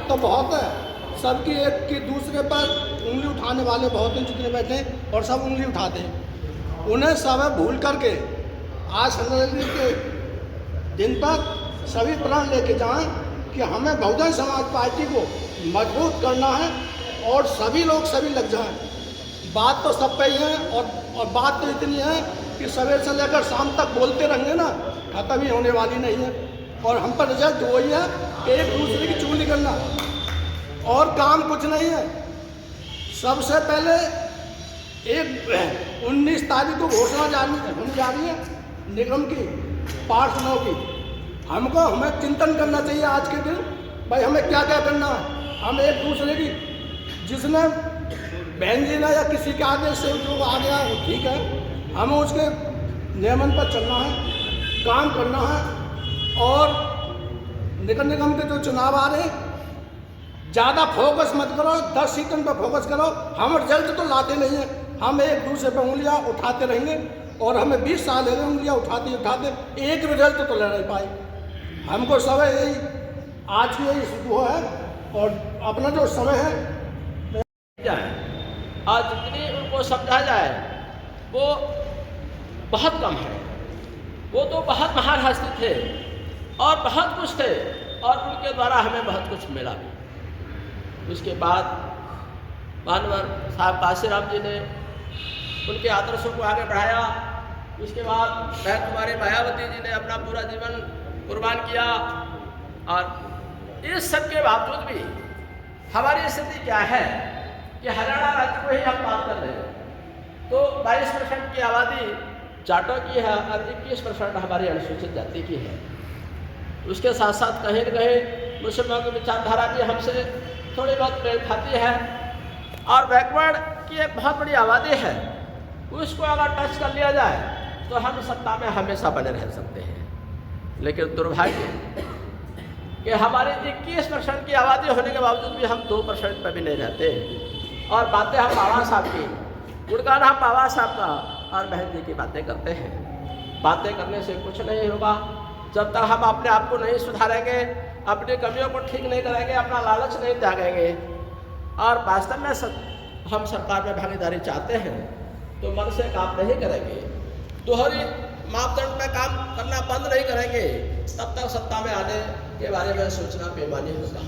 तो बहुत है, सबकी एक के दूसरे पर उंगली उठाने वाले बहुत हैं जितने बैठे हैं, और सब उंगली उठाते हैं। उन्हें सब भूल करके आज 15 के दिन पर सभी प्रण लेके जाएं कि हमें बहुजन समाज पार्टी को मजबूत करना है और सभी लोग सभी लग जाएं। बात तो सब पे ही है और बात तो इतनी है कि सवेर से लेकर शाम तक बोलते रहेंगे ना, खत्म ही होने वाली नहीं है। और हम पर रिजल्ट वही है कि एक दूसरे की चुगली करना और काम कुछ नहीं है। सबसे पहले 19 तारीख को घोषणा होने जा रही है निगम की, पार्षदों की। हमें चिंतन करना चाहिए आज के दिन, भाई हमें क्या क्या करना है। हम एक दूसरे की, जिसने बहन जी ना या किसी के आदेश से जो आ गया वो ठीक है, हमें उसके नियमन पर चलना है, काम करना है। और नगर निगम के जो चुनाव आ रहे हैं, ज़्यादा फोकस मत करो, 10 सीटों पर फोकस करो। हम रिजल्ट तो लाते नहीं हैं, हम एक दूसरे पर उंगलियां उठाते रहेंगे और हमें 20 साल हो गए उंगलियां उठाते उठाते एक रिजल्ट तो ले नहीं पाए। हमको समय यही आज की यही वो है और अपना जो समय है आज जितनी उनको समझा जाए वो बहुत कम है। वो तो बहुत महान हस्ती थे और बहुत कुछ थे और उनके द्वारा हमें बहुत कुछ मिला भी। उसके बाद मानवर साहब काशीराम जी ने उनके आदर्शों को आगे बढ़ाया। उसके बाद बहन कुमारी मायावती जी ने अपना पूरा जीवन कुर्बान किया। और इस सब के बावजूद भी हमारी स्थिति क्या है कि हरियाणा राज्य को ही हम बात कर रहे हैं तो 22% की आबादी जाटों की है और 21% हमारी अनुसूचित जाति की है। उसके साथ साथ कहीं न कहीं मुसलमानों की विचारधारा भी हमसे थोड़ी बहुत मेल खाती है और बैकवर्ड की एक बहुत बड़ी आबादी है। उसको अगर टच कर लिया जाए तो हम सत्ता में हमेशा बने रह सकते हैं। लेकिन दुर्भाग्य कि हमारे 21% की आबादी होने के बावजूद भी हम 2% पर भी नहीं रहते। और बातें हम बाबा साहब की, गुणगान हम बाबा साहब का और बहन जी की बातें करते हैं। बातें करने से कुछ नहीं होगा जब तक हम अपने आप को नहीं सुधारेंगे, अपनी कमियों को ठीक नहीं करेंगे, अपना लालच नहीं त्यागेंगे और वास्तव में हम सरकार में भागीदारी चाहते हैं तो मन से काम नहीं करेंगे, दोहरी मापदंड में काम करना बंद नहीं करेंगे, तब तक सत्ता में आने के बारे में सोचना बेमानी होगा।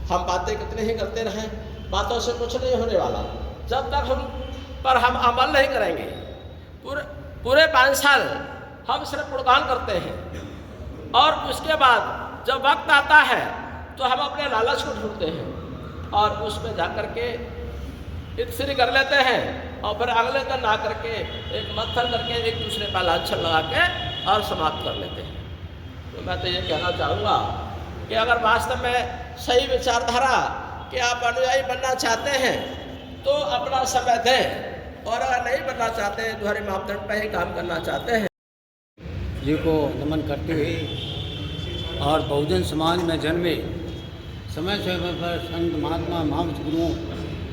हम बातें कितने ही करते रहें, बातों से कुछ नहीं होने वाला जब तक हम अमल नहीं करेंगे। पूरे 5 साल हम सिर्फ गुणगान करते हैं और उसके बाद जब वक्त आता है तो हम अपने लालच को ढूंढते हैं और उसमें जा कर के इत्सरी कर लेते हैं और फिर अगले दिन ना करके एक मत्थन करके एक दूसरे पर लाछन लगा के और समाप्त कर लेते हैं। तो मैं तो ये कहना चाहूँगा कि अगर वास्तव में सही विचारधारा कि आप अनुयायी बनना चाहते हैं तो अपना समय दें और अगर नहीं बनना चाहते हैं दोहरे मापदंड पर ही काम करना चाहते हैं जी को नमन करते हुए और बहुजन समाज में जन्मे समय समय पर संत महात्मा महावंश गुरुओं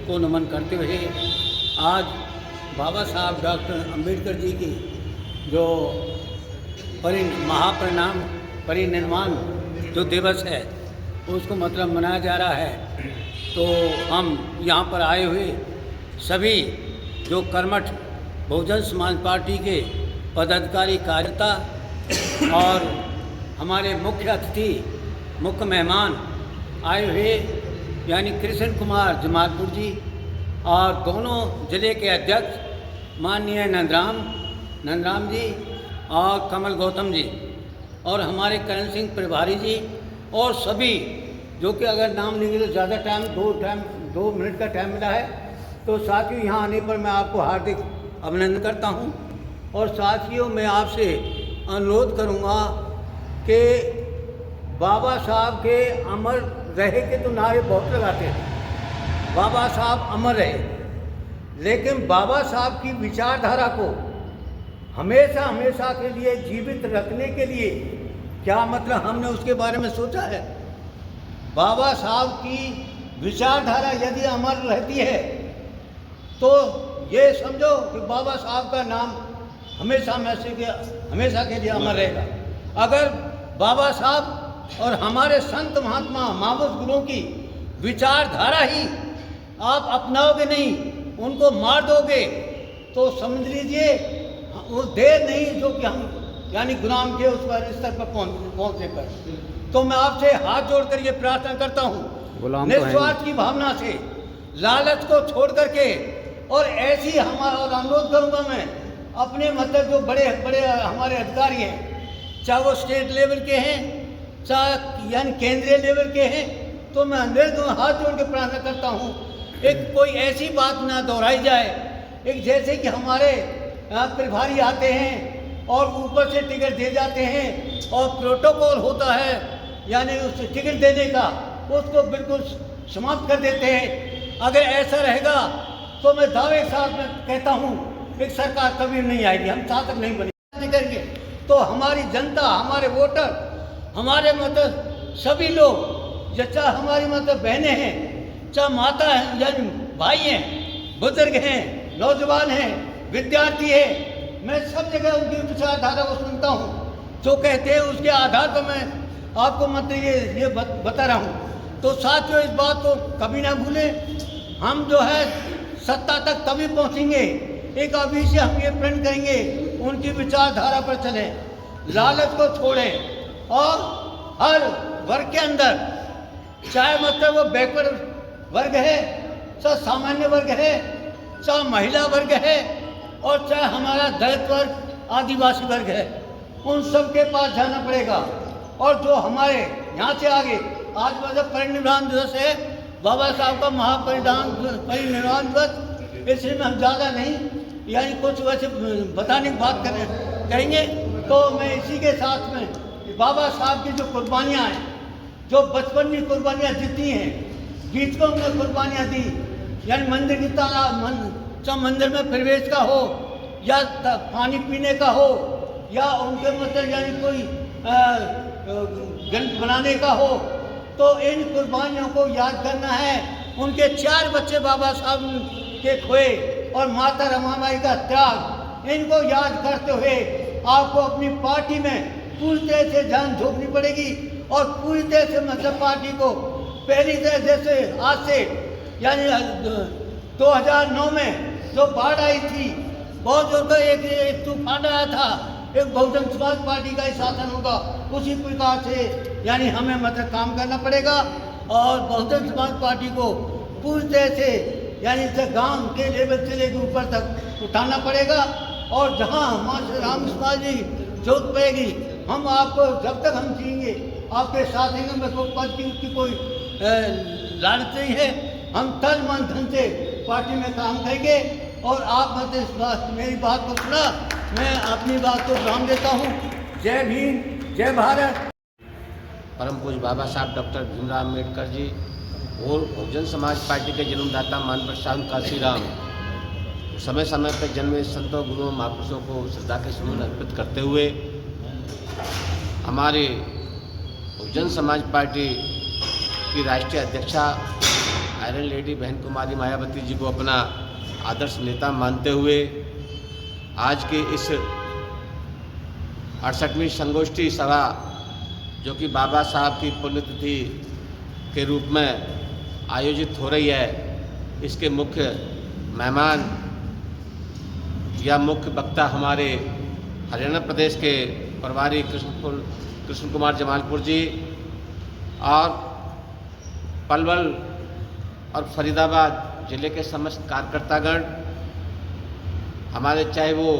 को नमन करते हुए आज बाबा साहब डॉक्टर अंबेडकर जी की जो परिनिर्वाण जो दिवस है उसको मतलब मनाया जा रहा है। तो हम यहाँ पर आए हुए सभी जो कर्मठ बहुजन समाज पार्टी के पदाधिकारी कार्यकर्ता और हमारे मुख्य अतिथि मुख्य मेहमान आए हुए यानी कृष्ण कुमार जमालपुर जी और दोनों जिले के अध्यक्ष माननीय नंदराम जी और कमल गौतम जी और हमारे करण सिंह प्रभारी जी और सभी जो कि अगर नाम लेंगे तो ज़्यादा टाइम 2 मिनट का टाइम मिला है तो साथियों, यहाँ आने पर मैं आपको हार्दिक अभिनंदन करता हूँ। और साथियों, मैं आपसे अनुरोध करूँगा कि बाबा साहब के अमर रहे के तो नारे बहुत लगाते हैं, बाबा साहब अमर रहे, लेकिन बाबा साहब की विचारधारा को हमेशा हमेशा के लिए जीवित रखने के लिए क्या मतलब हमने उसके बारे में सोचा है? बाबा साहब की विचारधारा यदि अमर रहती है तो ये समझो कि बाबा साहब का नाम हमेशा के लिए अमर रहेगा। अगर बाबा साहब और हमारे संत महात्मा महापुरुष गुरुओं की विचारधारा ही आप अपनाओगे नहीं, उनको मार दोगे, तो समझ लीजिए वो देर नहीं जो कि हम यानी गुलाम के उस पर स्तर पर पहुँचने पर। तो मैं आपसे हाथ जोड़कर ये प्रार्थना करता हूँ, निस्वार्थ की भावना से, लालच को छोड़ करके, और ऐसी हमारा और अनुरोध करूँगा मैं अपने मतलब जो बड़े बड़े हमारे अधिकारी हैं, चाहे वो स्टेट लेवल के हैं, चाहे यानी केंद्रीय लेवल के हैं, तो मैं हाथ जोड़ के प्रार्थना करता हूँ एक कोई ऐसी बात ना दोहराई जाए। एक जैसे कि हमारे प्रभारी आते हैं और ऊपर से टिकट दे जाते हैं और प्रोटोकॉल होता है यानी उस टिकट देने का, उसको बिल्कुल समाप्त कर देते हैं। अगर ऐसा रहेगा तो मैं दावे के साथ में कहता हूँ एक सरकार कभी नहीं आएगी, हम शासक नहीं बने करेंगे। तो हमारी जनता, हमारे वोटर, हमारे मतलब सभी लोग, चाहे हमारी मतलब बहनें हैं, चाहे माता हैं, यानी भाई हैं, बुजुर्ग हैं, नौजवान हैं, विद्यार्थी हैं, मैं सब जगह उनकी विचारधारा को सुनता हूँ। जो कहते हैं उसके आधार पर मैं आपको मतलब ये बता रहा हूँ। तो साथियों, इस बात को कभी ना भूलें, हम जो है सत्ता तक तभी पहुँचेंगे, एक अभी से हम ये प्रण करेंगे उनकी विचारधारा पर चलें, लालच को छोड़ें और हर वर्ग के अंदर, चाहे मतलब वो बैकवर्ड वर्ग है, चाहे सामान्य वर्ग है, चाहे महिला वर्ग है, और चाहे हमारा दलित वर्ग, आदिवासी वर्ग है, उन सब के पास जाना पड़ेगा। और जो हमारे यहाँ से आगे आज मतलब परिनिर्वाण दिवस है, बाबा साहब का परिनिर्वाण दिवस, इसलिए हम ज़्यादा नहीं यानी कुछ वैसे बताने की बात करेंगे। तो मैं इसी के साथ में बाबा साहब की जो कुर्बानियाँ हैं, जो बचपन की कुर्बानियाँ जितनी हैं, बीच में उन्होंने कुर्बानियाँ दी, यानी मंदिर की चाहे मंदिर में प्रवेश का हो या पानी पीने का हो या उनके मतलब यानी कोई गणित बनाने का हो, तो इन कुर्बानियों को याद करना है। उनके 4 बच्चे बाबा साहब के खोए और माता रमाबाई का त्याग, इनको याद करते हुए आपको अपनी पार्टी में पूरी तरह से जान झोंकनी पड़ेगी और पूरी तरह से मतलब पार्टी को पहली तरह जैसे आज से यानी 2009 में जो बाढ़ आई थी, बहुत जोर का एक तूफान आया था, एक बहुजन समाज पार्टी का ही शासन होगा, उसी प्रकार से यानी हमें मतलब काम करना पड़ेगा और बहुजन समाज पार्टी को पूरी तरह से यानी गांव के लेवल से लेकर ऊपर तक उठाना पड़ेगा। और जहां हमारे राम समाज जी जोत पाएगी, हम आपको जब तक हम जिएंगे आपके साथ हैं। मैं कोई पद की कोई लालच नहीं है, हम तन मन धन से पार्टी में काम करेंगे। और आप मतलब मेरी बात को सुना, मैं अपनी बात को विराम देता हूँ। जय भीम, जय भारत। परम पूज्य बाबा साहब डॉक्टर भीमराव अम्बेडकर जी और बहुजन समाज पार्टी के जन्मदाता मान प्रसाद काशीराम समय समय पर जन्मे संतों, गुरुओं, महापुरुषों को श्रद्धा के सुमन अर्पित करते हुए हमारे बहुजन समाज पार्टी की राष्ट्रीय अध्यक्षा आयरन लेडी बहन कुमारी मायावती जी को अपना आदर्श नेता मानते हुए आज के इस 68वीं संगोष्ठी सभा जो कि बाबा साहब की पुण्यतिथि के रूप में आयोजित हो रही है, इसके मुख्य मेहमान या मुख्य वक्ता हमारे हरियाणा प्रदेश के प्रभारी कृष्ण कुमार जमालपुर जी और पलवल और फरीदाबाद जिले के समस्त कार्यकर्तागण, हमारे चाहे वो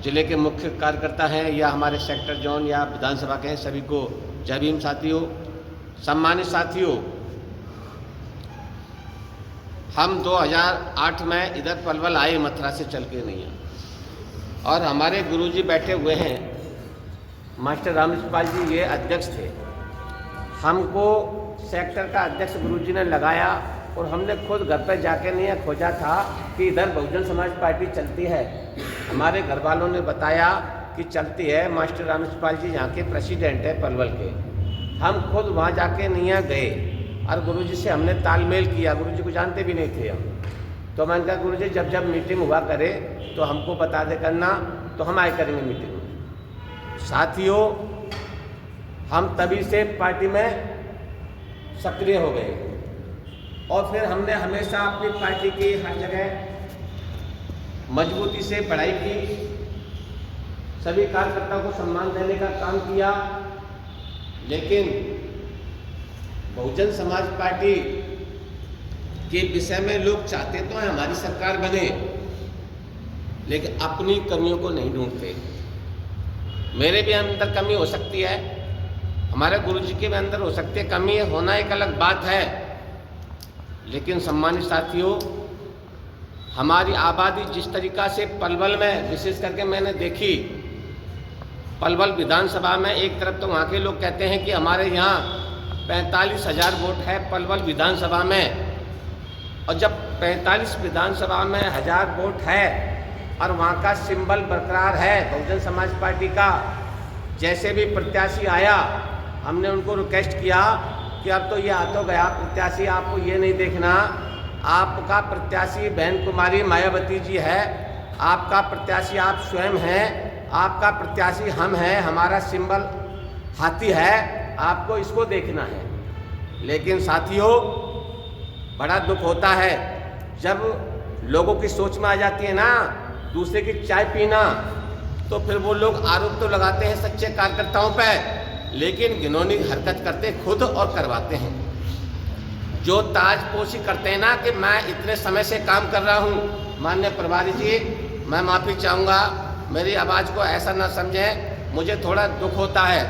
जिले के मुख्य कार्यकर्ता हैं या हमारे सेक्टर जोन या विधानसभा के हैं, सभी को जय भीम साथियों। सम्मानित साथियों, हम 2008 में इधर पलवल आए, मथुरा से चल के नहीं आए। और हमारे गुरुजी बैठे हुए हैं, मास्टर रामपाल जी ये अध्यक्ष थे। हमको सेक्टर का अध्यक्ष गुरुजी ने लगाया और हमने खुद घर पे जाके नहीं खोजा था कि इधर बहुजन समाज पार्टी चलती है। हमारे घर वालों ने बताया कि चलती है, मास्टर रामपाल जी यहाँ के प्रेसिडेंट है पलवल के। हम खुद वहाँ जाके नहीं गए और गुरुजी से हमने तालमेल किया। गुरुजी को जानते भी नहीं थे हम। तो मैंने कहा गुरुजी जब जब मीटिंग हुआ करे तो हमको बता दे करना, तो हम आए करेंगे मीटिंग में। साथियों, हम तभी से पार्टी में सक्रिय हो गए और फिर हमने हमेशा अपनी पार्टी की हर जगह मजबूती से पढ़ाई की, सभी कार्यकर्ताओं को सम्मान देने का काम किया। लेकिन बहुजन समाज पार्टी के विषय में लोग चाहते तो हैं हमारी सरकार बने, लेकिन अपनी कमियों को नहीं ढूंढते। मेरे भी अंदर कमी हो सकती है, हमारे गुरुजी के भी अंदर हो सकती है कमी, होना एक अलग बात है। लेकिन सम्मानित साथियों, हमारी आबादी जिस तरीक़ा से पलवल में विशेष करके मैंने देखी, पलवल विधानसभा में एक तरफ तो वहाँ के लोग कहते हैं कि हमारे यहाँ 45,000 वोट है पलवल विधानसभा में, और जब 45 विधानसभा में 1000 वोट है और वहाँ का सिंबल बरकरार है बहुजन समाज पार्टी का, जैसे भी प्रत्याशी आया हमने उनको रिक्वेस्ट किया कि अब तो ये आ तो गया प्रत्याशी, आपको ये नहीं देखना, आपका प्रत्याशी बहन कुमारी मायावती जी है, आपका प्रत्याशी आप स्वयं हैं, आपका प्रत्याशी हम हैं, हमारा सिंबल हाथी है, आपको इसको देखना है। लेकिन साथियों, बड़ा दुख होता है जब लोगों की सोच में आ जाती है ना दूसरे की चाय पीना, तो फिर वो लोग आरोप तो लगाते हैं सच्चे कार्यकर्ताओं पर, लेकिन घिनौनी हरकत करते खुद और करवाते हैं। जो ताजपोशी करते हैं ना कि मैं इतने समय से काम कर रहा हूँ, माननीय प्रभारी जी मैं माफ़ी चाहूँगा, मेरी आवाज़ को ऐसा ना समझें, मुझे थोड़ा दुख होता है।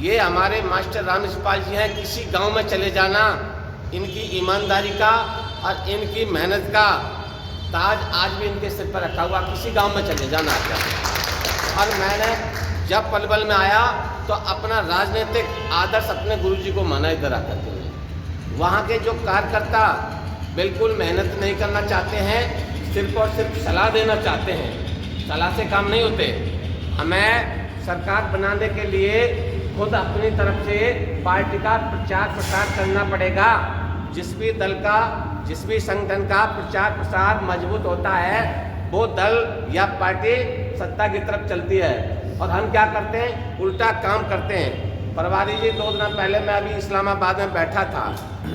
ये हमारे मास्टर रामपाल जी हैं, किसी गांव में चले जाना, इनकी ईमानदारी का और इनकी मेहनत का ताज आज भी इनके सिर पर रखा हुआ, किसी गांव में चले जाना आता। और मैंने जब पलवल में आया तो अपना राजनीतिक आदर्श अपने गुरुजी को माना इधर आकर के। वहाँ के जो कार्यकर्ता बिल्कुल मेहनत नहीं करना चाहते हैं, सिर्फ और सिर्फ सलाह देना चाहते हैं, सलाह से काम नहीं होते। हमें सरकार बनाने के लिए खुद अपनी तरफ से पार्टी का प्रचार प्रसार करना पड़ेगा। जिस भी दल का, जिस भी संगठन का प्रचार प्रसार मजबूत होता है, वो दल या पार्टी सत्ता की तरफ चलती है। और हम क्या करते हैं, उल्टा काम करते हैं। प्रभारी जी 2 दिन पहले मैं अभी इस्लामाबाद में बैठा था,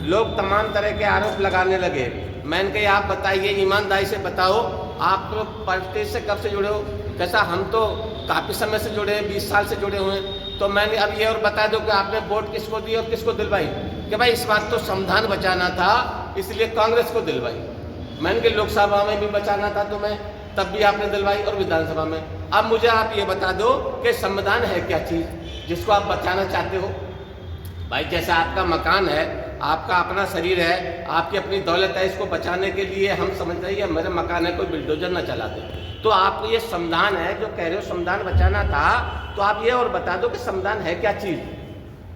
लोग तमाम तरह के आरोप लगाने लगे। मैंने कहा आप बताइए, ईमानदारी से बताओ, आप तो पार्टी से कब से जुड़े हो? कैसा, हम तो काफ़ी समय से जुड़े हैं, 20 साल से जुड़े हुए हैं। तो मैंने अब ये और बता दो कि आपने वोट किसको दी और किसको दिलवाई? कि भाई इस बार तो संविधान बचाना था, इसलिए कांग्रेस को दिलवाई। मैंने कि लोकसभा में भी बचाना था तुम्हें, तब भी आपने दिलवाई, और विधानसभा में। अब मुझे आप ये बता दो कि संविधान है क्या चीज़ जिसको आप बचाना चाहते हो? भाई जैसा आपका मकान है, आपका अपना शरीर है, आपकी अपनी दौलत है, इसको बचाने के लिए हम समझ रहे हैं मेरा मकान है, कोई बिल्डोजर ना चला दे। तो आप ये संविधान है जो कह रहे हो संविधान बचाना था, तो आप ये और बता दो कि संविधान है क्या चीज़।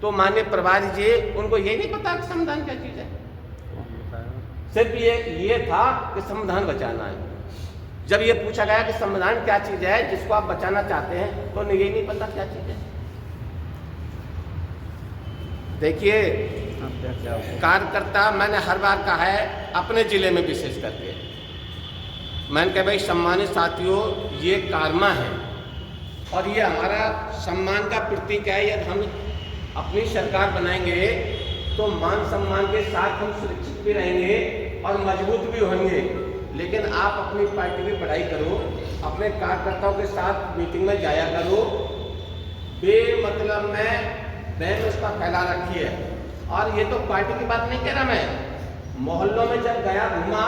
तो माननीय प्रभारी जी उनको ये नहीं पता कि संविधान क्या चीज़ है, सिर्फ ये था कि संविधान बचाना है। जब ये पूछा गया कि संविधान क्या चीज़ है जिसको आप बचाना चाहते हैं, तो ये नहीं पता क्या चीज़ है। देखिए कार्यकर्ता, मैंने हर बार कहा है अपने ज़िले में विशेष करके, मैंने कहा भाई सम्मानित साथियों, ये कारमा है और ये हमारा सम्मान का प्रतीक है। यदि हम अपनी सरकार बनाएंगे तो मान सम्मान के साथ हम सुरक्षित भी रहेंगे और मजबूत भी होंगे। लेकिन आप अपनी पार्टी की पढ़ाई करो, अपने कार्यकर्ताओं के साथ मीटिंग में जाया करो, बेमतलब में बैन उसका फैला रखी है। और ये तो पार्टी की बात नहीं कह रहा मैं, मोहल्लों में जब गया घूमा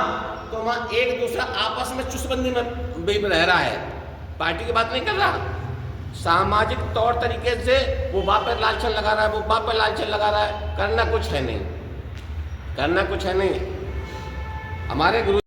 तो वहाँ एक दूसरा आपस में चुस्बंदी में भी रह रहा है, पार्टी की बात नहीं कर रहा। सामाजिक तौर तरीके से वो वहाँ पर लालछन लगा रहा है, वो वहाँ पर लालछन लगा रहा है, करना कुछ है नहीं, करना कुछ है नहीं। हमारे गुरु